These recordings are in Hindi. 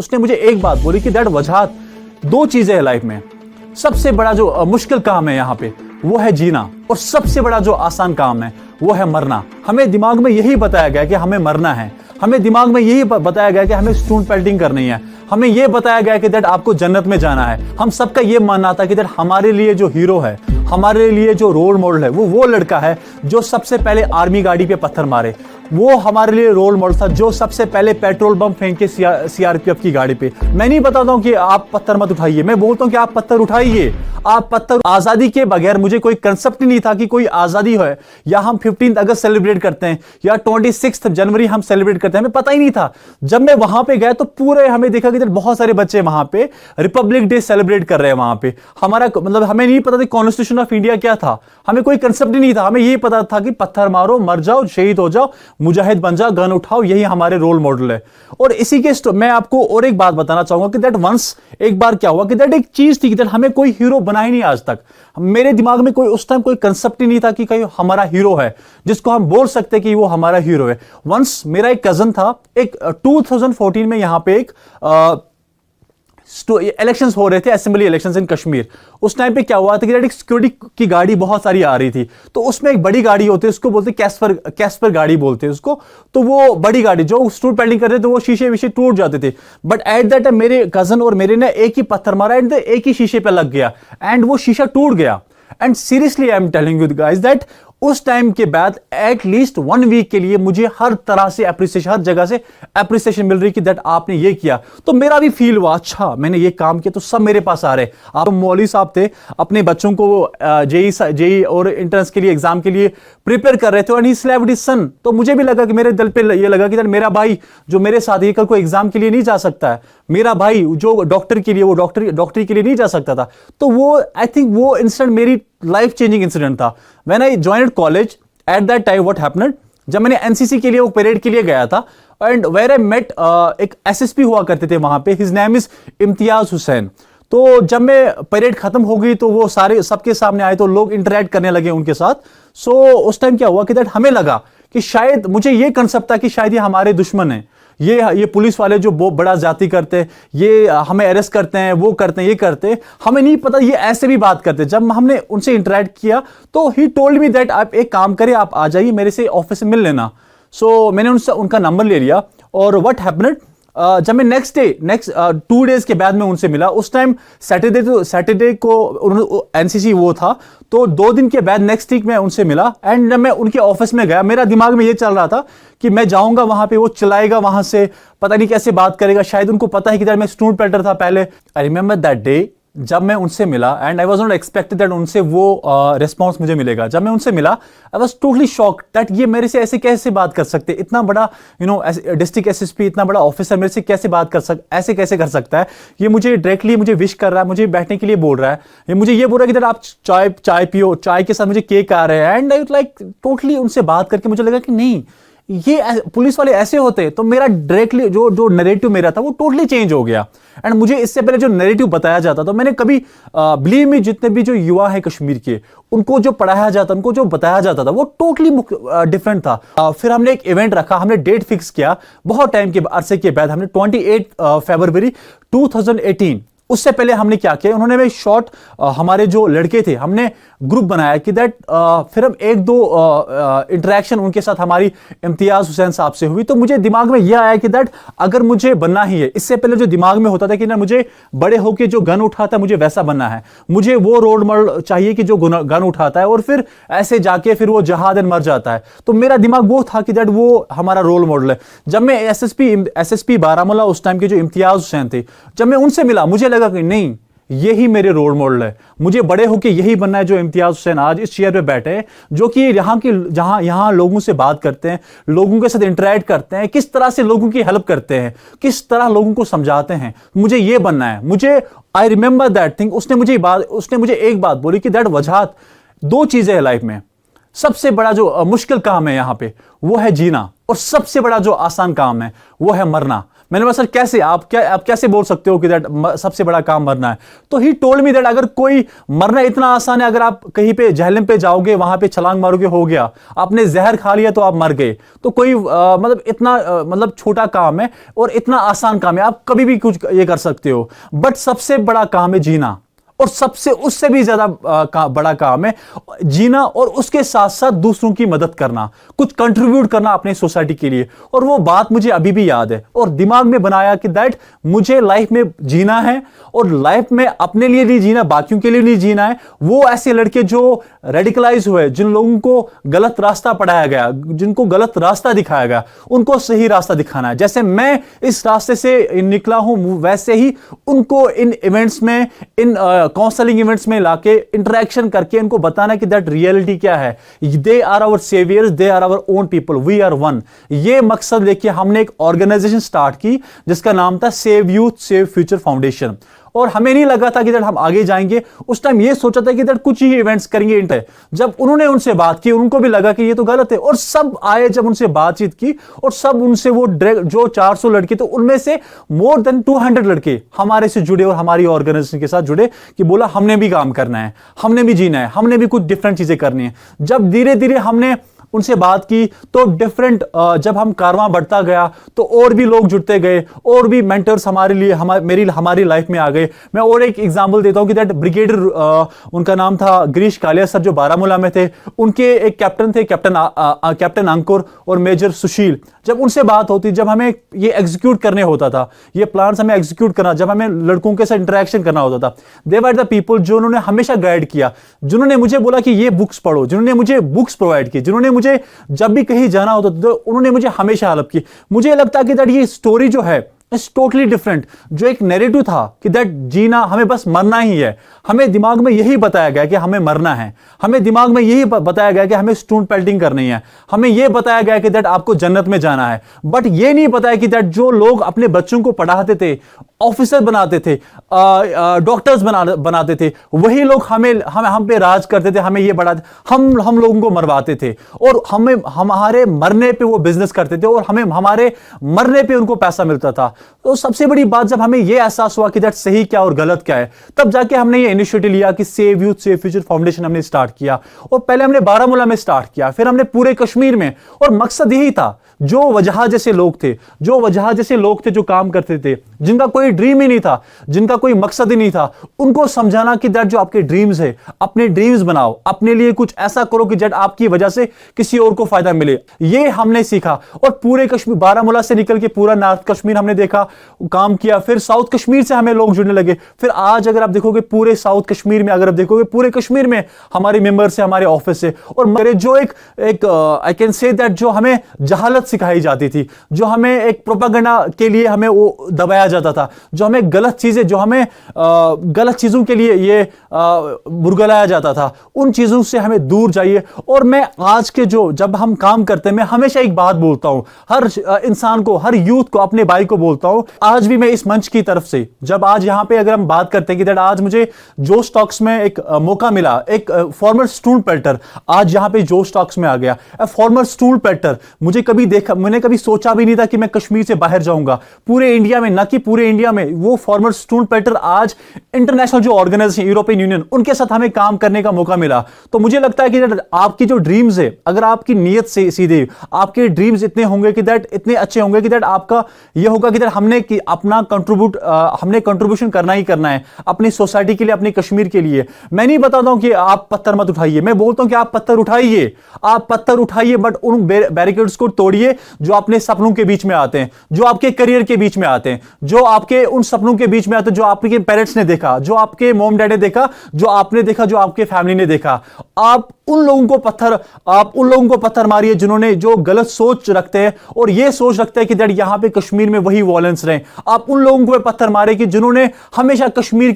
उसने मुझे एक बात बोली कि दैट वजहात, दो चीजें है लाइफ में। सबसे बड़ा जो मुश्किल काम है यहाँ पे वो है जीना, और सबसे बड़ा जो आसान काम है वो है मरना। हमें दिमाग में यही बताया गया कि हमें मरना है, हमें दिमाग में यही बताया गया कि हमें स्टून पेल्टिंग करनी है, हमें यह बताया गया कि दैट आपको जन्नत में जाना है। हम सबका ये मानना था कि दैट हमारे लिए जो हीरो है, हमारे लिए जो रोल मॉडल है वो लड़का है जो सबसे पहले आर्मी गाड़ी पे पत्थर मारे। वो हमारे लिए रोल मॉडल था जो सबसे पहले पेट्रोल बम फेंके सीआरपीएफ की गाड़ी पे। मैं नहीं बताता हूं कि आप पत्थर मत उठाइए, मैं बोलता हूं कि आप पत्थर उठाइए। आप पत्थर, आजादी के बगैर मुझे कोई कंसेप्ट ही नहीं था कि कोई आजादी है, या हम 15 अगस्त सेलिब्रेट करते हैं या 26 जनवरी हम सेलिब्रेट करते हैं, हमें पता ही नहीं था। जब मैं वहां पे गया तो पूरे हमें देखा कि बहुत सारे बच्चे वहां पे रिपब्लिक डे सेलिब्रेट कर रहे हैं। वहां पे हमारा मतलब हमें नहीं पता था कॉन्स्टिट्यूशन ऑफ इंडिया क्या था, हमें कोई कंसेप्ट ही नहीं था। हमें यही पता था कि पत्थर मारो, मर जाओ, शहीद हो जाओ, मुजाहिद बन जाओ, गन उठाओ, यही हमारे रोल मॉडल है। और इसी के मैं आपको और एक बात बताना चाहूंगा कि दैट वंस एक बार क्या हुआ कि दैट एक चीज थी कि दैट हमें कोई हीरो बना ही नहीं आज तक। मेरे दिमाग में कोई उस टाइम कोई कंसेप्ट ही नहीं था कि कोई हमारा हीरो है जिसको हम बोल सकते कि वो हमारा हीरो है। वंस मेरा एक कजन था, एक 2014 में यहां पे एक इलेक्शंस हो रहे थे, असेंबली इलेक्शंस इन कश्मीर। उस टाइम पे क्या हुआ था कि एक सिक्योरिटी की गाड़ी बहुत सारी आ रही थी, तो उसमें एक बड़ी गाड़ी होती है, उसको बोलते कैस्पर गाड़ी बोलते हैं उसको। तो वो बड़ी गाड़ी जो स्टूल पेल्टिंग करते थे वो शीशे विशे टूट जाते थे, बट एट दैट टाइम मेरे कजन और मेरे ने एक ही पत्थर मारा एंड एक ही शीशे पे लग गया एंड वो शीशा टूट गया। And seriously I am telling you guys that उस टाइम के बाद एटलीस्ट 1 वीक के लिए मुझे हर तरह से एप्रिसिएशन, हर जगह से एप्रिसिएशन मिल रही कि दैट आपने ये किया। तो मेरा भी फील हुआ, अच्छा मैंने ये काम किया तो सब मेरे पास आ रहे। आप मौलवी साहब थे, अपने बच्चों को जेई और एंट्रेंस के लिए एग्जाम के लिए प्रिपेयर कर रहे थे और ही स्लेव्ड हिज सन। तो मुझे भी लगा कि मेरे दिल पे ये लगा कि दैट मेरा भाई जो मेरे साथ है कल को एग्जाम के लिए नहीं जा सकता है, मेरा भाई जो डॉक्टर के लिए वो डॉक्टरी के लिए नहीं जा सकता था। तो वो आई थिंक वो इंसिडेंट मेरी लाइफ चेंजिंग इंसिडेंट था। When I joined college at that time what happened, जब मैंने एनसीसी के लिए वो परेड के लिए गया था एंड वेयर आई मेट एक एसएसपी हुआ करते थे वहां पे, his name is Imtiaz Hussain. तो जब मैं परेड खत्म हो गई तो वो सारे सबके सामने आए तो लोग इंटरेक्ट करने लगे उनके साथ। सो उस टाइम क्या हुआ कि दैट हमें लगा कि शायद, मुझे ये कंसेप्ट था कि शायद ये हमारे दुश्मन हैं, ये पुलिस वाले जो बहुत बड़ा जाति करते हैं, ये हमें अरेस्ट करते हैं, वो करते हैं, ये करते हैं, हमें नहीं पता ये ऐसे भी बात करते हैं। जब हमने उनसे इंटरेक्ट किया तो ही टोल्ड मी दैट आप एक काम करें, आप आ जाइए मेरे से ऑफिस में मिल लेना। सो मैंने उनसे उनका नंबर ले लिया और व्हाट हैपेंड, जब मैं नेक्स्ट 2 डेज के बाद में उनसे मिला, उस टाइम सैटरडे को एनसीसी वो था, तो 2 दिन के बाद नेक्स्ट वीक मैं उनसे मिला एंड जब मैं उनके ऑफिस में गया मेरा दिमाग में ये चल रहा था कि मैं जाऊंगा वहां पे, वो चिल्लाएगा वहां से, पता नहीं कैसे बात करेगा, शायद उनको पता है कि मैं स्टूडेंट पेल्टर था पहले। आई रिमेंबर दैट डे जब मैं उनसे मिला and I was not expected that उनसे वो रिस्पॉन्स मुझे मिलेगा। जब मैं उनसे मिला I was totally shocked that ये मेरे से ऐसे कैसे बात कर सकते, इतना बड़ा डिस्ट्रिक्ट एसएसपी, इतना बड़ा ऑफिसर मेरे से कैसे बात कर ऐसे कैसे कर सकता है। ये मुझे डायरेक्टली मुझे विश कर रहा है, मुझे बैठने के लिए बोल रहा है, ये मुझे ये बोल रहा है कि दैट आप चाय पियो, चाय के साथ मुझे केक आ रहे हैं। एंड आई लाइक टोटली उनसे बात करके मुझे लगा कि नहीं, ये पुलिस वाले ऐसे होते। तो मेरा डायरेक्टली जो नैरेटिव मेरा था वो टोटली चेंज हो गया। एंड मुझे इससे पहले जो नैरेटिव बताया जाता तो मैंने कभी बिलीव मी, जितने भी जो युवा है कश्मीर के, उनको जो पढ़ाया जाता, उनको जो बताया जाता था वो टोटली डिफरेंट था। फिर हमने एक इवेंट रखा, हमने डेट फिक्स किया बहुत टाइम के अरसे के बाद, हमने 28 फरवरी 2018। उससे पहले हमने क्या किया, उन्होंने में शॉर्ट हमारे जो लड़के थे हमने ग्रुप बनाया कि दैट फिर हम 1-2 इंटरेक्शन उनके साथ हमारी इम्तियाज हुसैन साहब से हुई। तो मुझे दिमाग में यह आया कि दैट अगर मुझे बनना ही है, इससे पहले जो दिमाग में होता था कि ना मुझे बड़े होके जो गन उठाता है मुझे वैसा बनना है, मुझे वो रोल मॉडल चाहिए कि जो गन उठाता है और फिर ऐसे जाके फिर वो जहादन मर जाता है। तो मेरा दिमाग वो था कि दैट वो हमारा रोल मॉडल है। जब मैं एसएसपी बारामूला उस टाइम के जो इम्तियाज हुसैन थे, जब मैं उनसे मिला मुझे लगा कि नहीं, यही मेरे रोल मॉडल है, मुझे बड़े होके यही बनना है जो इम्तियाज हुसैन आज इस चेयर पे बैठे हैं, जो कि यहाँ लोगों से बात करते हैं, लोगों के साथ इंटरेक्ट करते हैं, किस तरह से लोगों की हेल्प करते हैं, किस तरह लोगों को समझाते हैं, मुझे ये बनना है। मुझे आई रिमेंबर दैट थिंग, उसने मुझे एक बात बोली कि दैट वजहात, 2 चीजें है लाइफ में। सबसे बड़ा जो मुश्किल काम है यहाँ पे वो है जीना, और सबसे बड़ा जो आसान काम है वो है मरना। मैंने बोला सर कैसे, आप कैसे बोल सकते हो कि दैट सबसे बड़ा काम मरना है? तो ही टोल्ड मी दैट अगर कोई मरना इतना आसान है, अगर आप कहीं पे जहलम पे जाओगे, वहां पे छलांग मारोगे, हो गया, आपने जहर खा लिया तो आप मर गए। तो कोई मतलब इतना मतलब छोटा काम है और इतना आसान काम है, आप कभी भी कुछ ये कर सकते हो। बट सबसे बड़ा काम है जीना, और सबसे उससे भी ज्यादा बड़ा काम है जीना, और उसके साथ साथ दूसरों की मदद करना, कुछ कंट्रीब्यूट करना अपने सोसाइटी के लिए। और वो बात मुझे अभी भी याद है और दिमाग में बनाया कि दैट मुझे लाइफ में जीना है, और लाइफ में अपने लिए नहीं जीना, बाकियों के लिए नहीं जीना है। वो ऐसे लड़के जो रेडिकलाइज हुए, जिन लोगों को गलत रास्ता पढ़ाया गया, जिनको गलत रास्ता दिखाया गया, उनको सही रास्ता दिखाना है। जैसे मैं इस रास्ते से निकला हूं, वैसे ही उनको इन इवेंट्स में, इन काउंसलिंग इवेंट्स में लाके इंटरेक्शन करके इनको बताना कि दैट रियलिटी क्या है। They are our saviours, they are our own people, we are one. ये मकसद लेके हमने एक ऑर्गेनाइजेशन स्टार्ट की जिसका नाम था save youth save future foundation. और हमें नहीं लगा था कि दैट हम आगे जाएंगे, उस टाइम ये सोचा था कि दैट कुछ ही इवेंट्स करेंगे। जब उन्होंने उनसे बात की, उनको भी लगा कि ये तो गलत है, और सब आए, जब उनसे बातचीत की, और सब उनसे वो जो 400 लड़के, तो उनमें से मोर देन 200 लड़के हमारे से जुड़े और हमारी ऑर्गेनाइजेशन के साथ जुड़े कि बोला हमने भी काम करना है, हमने भी जीना है, हमने भी कुछ डिफरेंट चीजें करनी है। जब धीरे धीरे हमने उनसे बात की तो डिफरेंट, जब हम कारवां बढ़ता गया तो और भी लोग जुड़ते गए, और भी मेंटर्स हमारे लिए हमारी लाइफ में आ गए। मैं और एक एग्जांपल देता हूं कि दैट ब्रिगेडियर, उनका नाम था गिरीश कालिया सर, जो बारामूला में थे। उनके एक कैप्टन थे, कैप्टन अंकुर और मेजर सुशील। जब उनसे बात होती, जब हमें ये एग्जीक्यूट करने होता था, ये प्लान्स हमें एग्जीक्यूट करना, जब हमें लड़कों के साथ इंटरेक्शन करना होता था, दे वर द पीपल जो उन्होंने हमेशा गाइड किया, जिन्होंने मुझे बोला कि ये बुक्स पढ़ो, जिन्होंने मुझे बुक्स प्रोवाइड की, जिन्होंने मुझे जब भी कहीं जाना होता तो उन्होंने मुझे हमेशा हेल्प की। मुझे लगता कि दैट ये स्टोरी जो है इट्स टोटली डिफरेंट। जो एक नैरेटिव था कि दैट जीना, हमें बस मरना ही है, हमें दिमाग में यही बताया गया कि हमें मरना है, हमें दिमाग में यही बताया गया कि हमें स्टोन पेल्टिंग करनी है, हमें यह बताया गया कि दैट आपको जन्नत में जाना है। बट ये नहीं बताया कि दैट जो लोग अपने बच्चों को पढ़ाते थे, ऑफिसर बनाते थे, डॉक्टर्स बनाते थे, वही लोग हम पे राज करते थे, हमें ये बढ़ाते, हम लोगों को मरवाते थे, और हमें हमारे मरने पे वो बिजनेस करते थे, और हमें हमारे मरने पे उनको पैसा मिलता था। तो सबसे बड़ी बात, जब हमें यह एहसास हुआ कि दैट सही क्या और गलत क्या है, तब जाके हमने ये इनिशिएटिव लिया कि save youth save future foundation हमने स्टार्ट किया। और पहले हमने बारामूला में स्टार्ट किया, फिर हमने पूरे कश्मीर में, और मकसद यही था, जो वजह जैसे लोग थे जो काम करते थे, जिनका कोई ड्रीम ही नहीं था, जिनका कोई मकसद ही नहीं था, उनको समझाना कि दैट जो आपके ड्रीम्स है, अपने ड्रीम्स बनाओ, अपने लिए कुछ ऐसा करो कि दैट आपकी वजह से किसी और को फायदा मिले। ये हमने सीखा, और पूरे कश्मीर, बारामूला से निकल के पूरा नॉर्थ कश्मीर हमने देखा, काम किया। फिर साउथ कश्मीर से हमें लोग जुड़ने लगे। फिर आज अगर आप देखोगे पूरे साउथ कश्मीर में, अगर आप देखोगे पूरे कश्मीर में हमारे मेंबर्स है, हमारे ऑफिस है। और मेरे जो एक आई कैन से दैट जो हमें जहालत सिखाई जाती थी, जो हमें एक प्रोपेगेंडा के लिए हमें वो दबाया जाता था, जो हमें गलत चीजें, जो हमें गलत चीजों के लिए ये बुरगलाया जाता था, उन चीजों से हमें दूर जाइए। और मैं आज के जब हम काम करते हैं, मैं हमेशा एक बात बोलता हूं हर इंसान को, हर यूथ को, अपने भाई को बोलता हूं, आज भी मैं इस मंच की तरफ से, जब आज यहां पे अगर हम बात करते हैं कि दैट आज मुझे जो स्टॉक्स में एक मौका मिला, एक फॉर्मर स्टूल पेल्टर आज यहां पे जो स्टॉक्स में आ गया, फॉर्मर स्टूल पेल्टर, मैंने कभी सोचा भी नहीं था कि मैं कश्मीर से बाहर जाऊंगा, पूरे इंडिया में, ना कि पूरे इंडिया में, वो फॉर्मर स्टूल पेल्टर आज इंटरनेशनल जो ऑर्गेनाइजेशन, यूरोपियन यूनियन, उनके साथ हमें काम करने का मौका मिला। तो मुझे लगता है कि आपकी जो ड्रीम्स है, अगर आपकी नीयत से सीधे आपके ड्रीम्स इतने होंगे कि दैट इतने अच्छे होंगे कि दैट आपका ये होगा कि दैट हमने कंट्रीब्यूशन करना ही करना है अपनी सोसाइटी के लिए, अपने कश्मीर के लिए। मैं नहीं बताता हूं कि आप पत्थर मत उठाइए, मैं बोलता हूं कि आप पत्थर उठाइए, बट उन बैरिकेड्स को तोड़िए जो अपने सपनों के बीच में आते हैं, जो आपके करियर के बीच में आते हैं, जो आपके उन सपनों के बीच में आते हैं, जो आपके पेरेंट्स ने देखा, जो आपके मॉम डैड ने देखा, जो आपने देखा, जो आपके फैमिली ने देखा। आप उन लोगों को पत्थर मारिए जिन्होंने, जो गलत सोच रखते हैं और ये सोच रखते हैं कि दैट यहां पे कश्मीर में वही वॉयलेंस रहे। आप उन लोगों को पत्थर मारे कि जिन्होंने हमेशा कश्मीर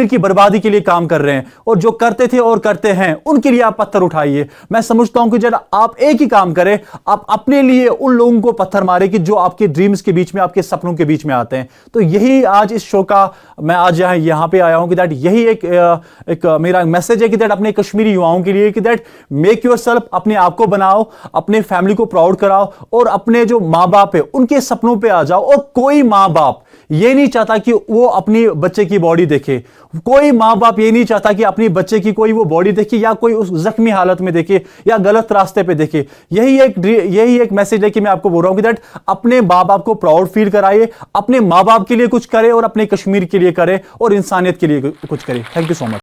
की बर्बादी के लिए काम कर रहे हैं, और जो करते थे और करते हैं, उनके लिए आप पत्थर उठाइए। मैं समझता हूं कि जब आप एक ही काम करें, आप अपने लिए उन लोगों को पत्थर मारे कि जो आपके ड्रीम्स के बीच में, आपके सपनों के बीच में आते हैं। तो यही आज इस शो का मैं आज यहाँ पे आया हूँ कि दैट यही एक मेरा मैसेज है कि दैट अपने कश्मीरी युवाओं के लिए कि दैट मेक योरसेल्फ, अपने आप को बनाओ, अपने फैमिली को प्राउड कराओ और अपने जो माँ बाप है उनके सपनों पे आ जाओ। और कोई माँ बाप ये नहीं चाहता कि वो अपनी बच्चे की बॉडी देखे, कोई माँ बाप ये नहीं चाहता कि अपनी बच्चे की कोई वो बॉडी देखे या कोई उस जख्मी हालत में देखे या गलत रास्ते पे देखे। यही एक मैसेज है कि मैं आपको बोल रहा हूं कि दैट अपने माँ बाप को प्राउड फील कराइए, अपने माँ बाप के लिए कुछ करे और अपने कश्मीर के लिए करे और इंसानियत के लिए कुछ करे। Thank you so much.